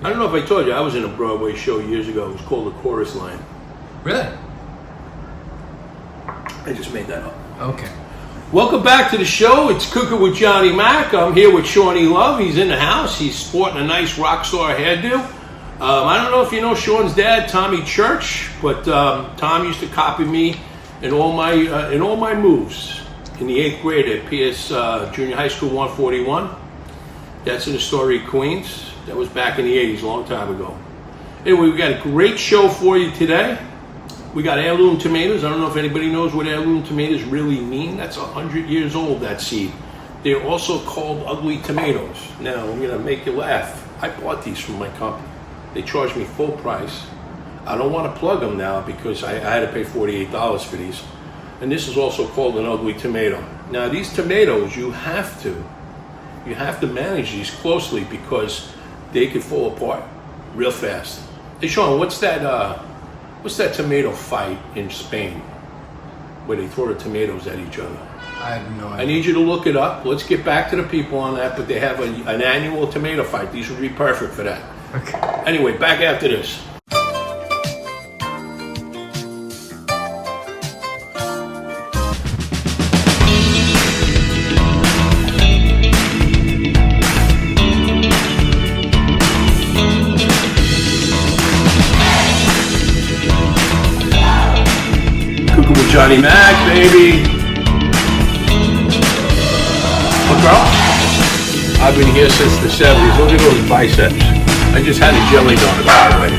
I don't know if I told you, I was in a Broadway show years ago. It was called The Chorus Line. Really? I just made that up. Okay. Welcome back to the show. It's Cooking with Johnny Mac. I'm here with Shawnee Love. He's in the house. He's sporting a nice rock star hairdo. I don't know if you know Sean's dad, Tommy Church, but Tom used to copy me in all my moves in the 8th grade at PS Junior High School 141. That's in Astoria, Queens. That was back in the 80s, a long time ago. Anyway, we got a great show for you today. We got heirloom tomatoes. I don't know if anybody knows what heirloom tomatoes really mean. That's 100 years old, that seed. They're also called ugly tomatoes. Now, I'm gonna make you laugh. I bought these from my company. They charged me full price. I don't want to plug them now because I had to pay $48 for these. And this is also called an ugly tomato. Now, these tomatoes, you have to manage these closely because they could fall apart real fast. Hey, Sean, what's that tomato fight in Spain where they throw the tomatoes at each other? I have no idea. I need you to look it up. Let's get back to the people on that, but they have an annual tomato fight. These would be perfect for that. Okay. Anyway, back after this. Cooking with Johnny Mac, baby. Look, girl. I've been here since the 70s. Look at those biceps. I just had a jelly donut already.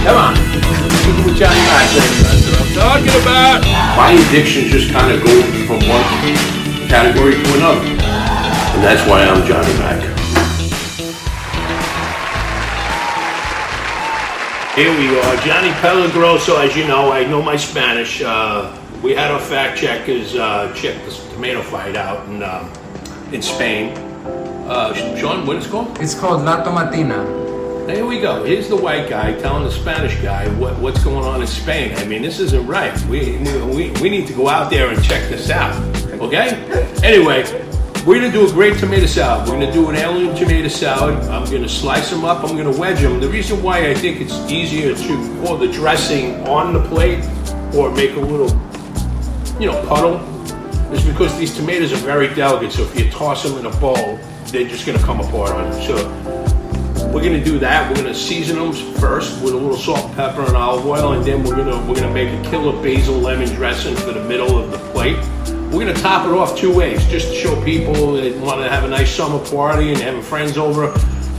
Come on. Cooking with Johnny Mac, baby. That's what I'm talking about. My addictions just kind of go from one category to another. And that's why I'm Johnny Mac. Here we are, Johnny Pelagroso. As you know, I know my Spanish. We had our fact checkers check this tomato fight out in Spain. Sean, what is it called? It's called La Tomatina. Here we go. Here's the white guy telling the Spanish guy what's going on in Spain. I mean, this isn't right. We need to go out there and check this out. Okay? Anyway, we're going to do a great tomato salad. We're going to do an heirloom tomato salad. I'm going to slice them up. I'm going to wedge them. The reason why I think it's easier to pour the dressing on the plate or make a little, puddle is because these tomatoes are very delicate. So if you toss them in a bowl, they're just going to come apart on you. So we're going to do that. We're going to season them first with a little salt, pepper, and olive oil, and then we're going to make a killer basil lemon dressing for the middle of the plate. We're going to top it off 2 ways, just to show people that want to have a nice summer party and having friends over.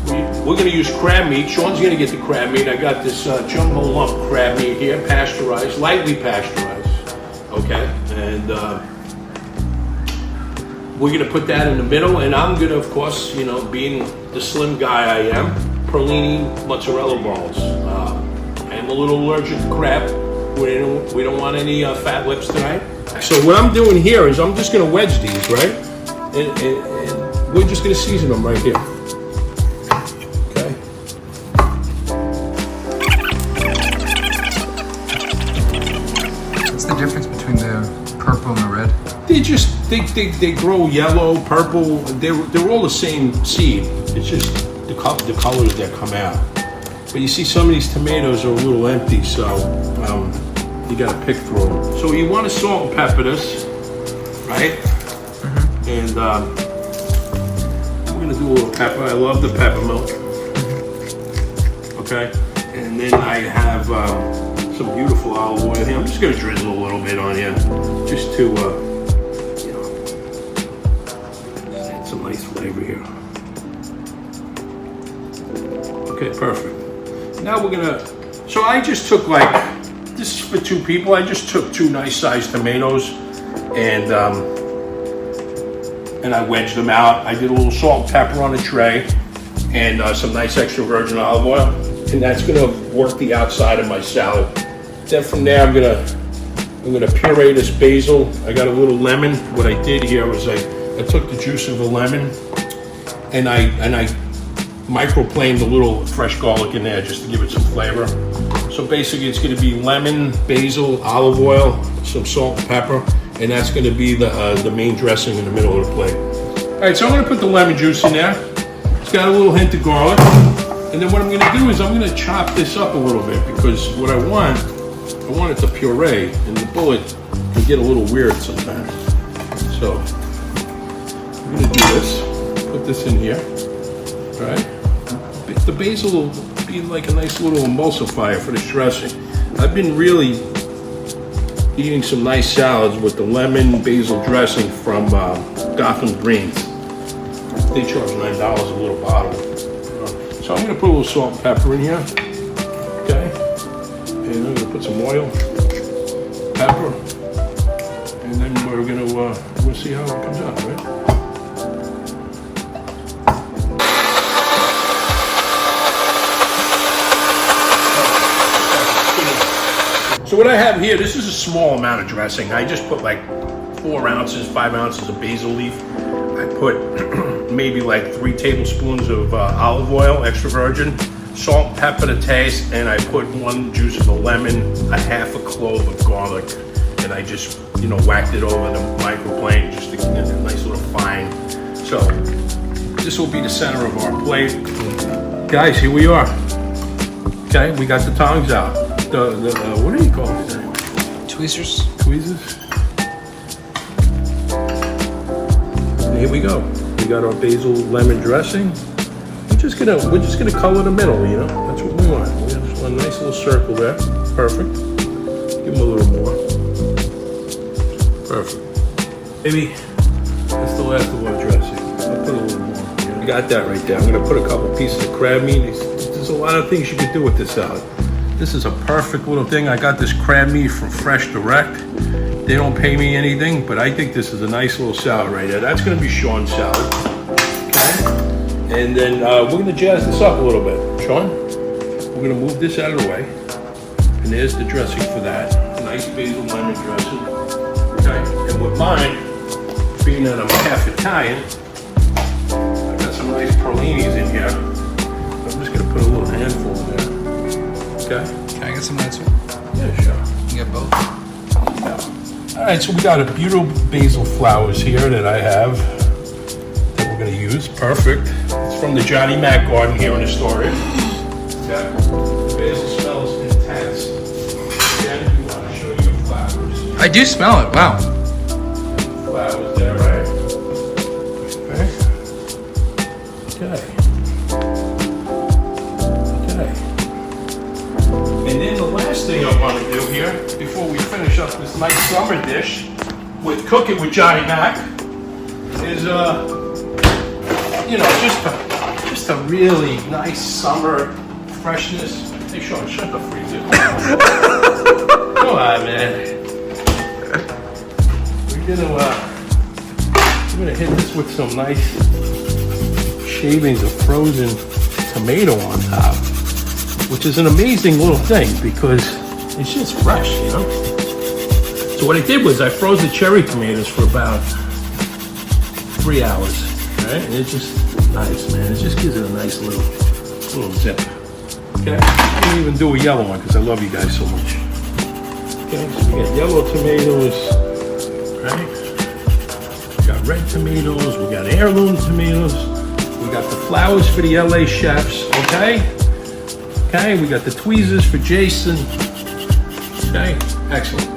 We're going to use crab meat. Sean's going to get the crab meat. I got this jumbo lump crab meat here, pasteurized, lightly pasteurized. Okay, and we're going to put that in the middle, and I'm going to, of course, being the slim guy I am, pralini mozzarella balls. I'm a little allergic to crab. We don't want any fat lips tonight. So what I'm doing here is I'm just going to wedge these, right? And we're just going to season them right here. Okay. What's the difference between the purple and the red? They grow yellow, purple. They're all the same seed. It's just the colors that come out. But you see, some of these tomatoes are a little empty, so you got to pick through them. So you want to salt and pepper this, right? Mm-hmm. And we're gonna do a little pepper. I love the pepper milk. Okay. And then I have some beautiful olive oil here. I'm just gonna drizzle a little bit on you, just to add some nice flavor here. Okay, perfect. Now we're gonna. So I just took this is for 2 people. I just took 2 nice sized tomatoes and I wedged them out. I did a little salt and pepper on a tray and some nice extra virgin olive oil, and that's gonna work the outside of my salad. Then from there, I'm gonna puree this basil. I got a little lemon. What I did here was I took the juice of the lemon and I microplaned a little fresh garlic in there just to give it some flavor. So basically it's going to be lemon, basil, olive oil, some salt and pepper, and that's going to be the main dressing in the middle of the plate. All right, so I'm going to put the lemon juice in there. It's got a little hint of garlic. And then what I'm gonna do is I'm gonna chop this up a little bit because what I want it to puree, and the bullet can get a little weird sometimes. So I'm gonna do this, put this in here, all right? The basil will be like a nice little emulsifier for this dressing. I've been really eating some nice salads with the lemon basil dressing from Gotham Greens. They charge $9 a little bottle. So I'm gonna put a little salt and pepper in here, okay? And I'm gonna put some oil, pepper, and then we'll see how it comes out, right? So what I have here, this is a small amount of dressing. I just put like 4 ounces, 5 ounces of basil leaf. I put maybe like 3 tablespoons of olive oil, extra virgin, salt and pepper to taste, and I put 1 juice of a lemon, a half a clove of garlic, and I just, whacked it over the microplane just to get a nice little fine. So this will be the center of our plate. Guys, here we are. Okay, we got the tongs out. What do you call these anyway? Tweezers. Tweezers. And here we go. We got our basil lemon dressing. We're just gonna color the middle, That's what we want. We have a nice little circle there. Perfect. Give them a little more. Perfect. Maybe that's the last of our dressing. I'll put a little more. You got that right there. I'm gonna put a couple pieces of crab meat. There's a lot of things you could do with this salad. This is a perfect little thing. I got this crab meat from Fresh Direct. They don't pay me anything, but I think this is a nice little salad right there. That's gonna be Sean's salad. Okay? And then we're gonna jazz this up a little bit. Sean, we're gonna move this out of the way. And there's the dressing for that. Nice basil lemon dressing. Okay, and with mine, being that I'm half Italian, I've got some nice perlinis in here. I'm just gonna put a little handful in there. Okay. Can I get some of that too? Yeah, sure. You get both? Yeah. All right, so we got a beautiful basil flowers here that I have that we're gonna use. Perfect. It's from the Johnny Mac garden here in Astoria. Okay. The basil smells intense. Again, we want to show you the flowers. I do smell it. Wow. Flowers there, right? Okay. And then the last thing I want to do here, before we finish up this nice summer dish with Cook It with Johnny Mac, is just a really nice summer freshness. Hey Sean, shut the freezer. Come on, man. We're gonna hit this with some nice shavings of frozen tomato on top, which is an amazing little thing because it's just fresh, So what I did was I froze the cherry tomatoes for about 3 hours, right? And it's just nice, man. It just gives it a nice little zip. Okay, I didn't even do a yellow one because I love you guys so much. Okay, so we got yellow tomatoes, right? We got red tomatoes, we got heirloom tomatoes, we got the flowers for the LA chefs, okay? Okay, we got the tweezers for Jason. Okay, excellent.